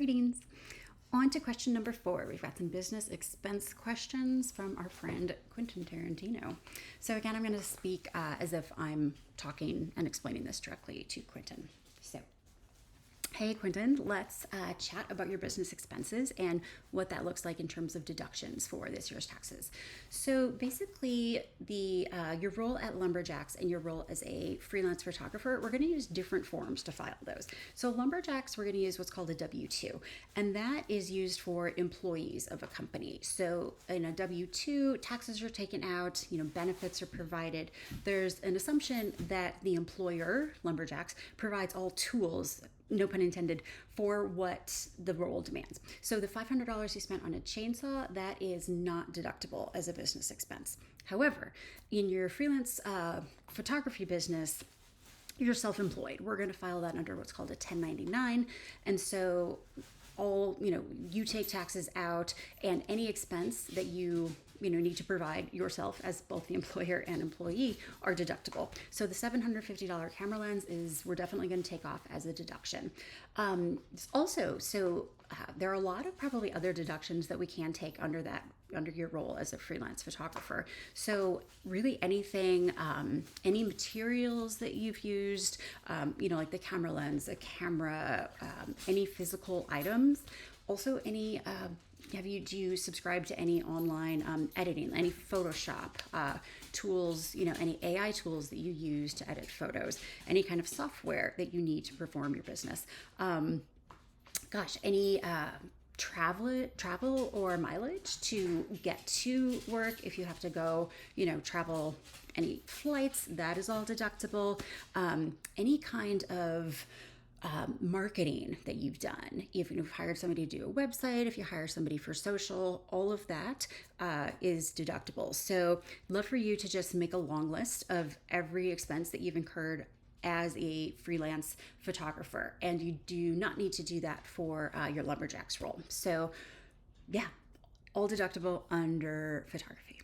Greetings. On to question number 4. We've got some business expense questions from our friend Quentin Tarantino. So again, I'm going to speak as if I'm talking and explaining this directly to Quentin. So, hey Quentin, let's chat about your business expenses and what that looks like in terms of deductions for this year's taxes. So basically, your role at Lumberjacks and your role as a freelance photographer, we're going to use different forms to file those. So Lumberjacks, we're going to use what's called a W-2, and that is used for employees of a company. So in a W-2, taxes are taken out, benefits are provided. There's an assumption that the employer, Lumberjacks, provides all tools, no pun intended, for what the role demands. So the $500 you spent on a chainsaw, that is not deductible as a business expense. However, in your freelance photography business, you're self-employed. We're going to file that under what's called a 1099. And so you take taxes out, and any expense that you need to provide yourself as both the employer and employee are deductible. So the $750 camera lens we're definitely going to take off as a deduction. There are a lot of probably other deductions that we can take under your role as a freelance photographer. So really anything, any materials that you've used, like the camera lens, a camera, any physical items. Also any, do you subscribe to any online editing, any Photoshop tools, any AI tools that you use to edit photos, any kind of software that you need to perform your business? Any travel or mileage to get to work. If you have to go, travel, any flights, that is all deductible. Any kind of marketing that you've done, if you've hired somebody to do a website, if you hire somebody for social, all of that is deductible. So love for you to just make a long list of every expense that you've incurred as a freelance photographer, and you do not need to do that for your Lumberjacks role. So yeah, all deductible under photography.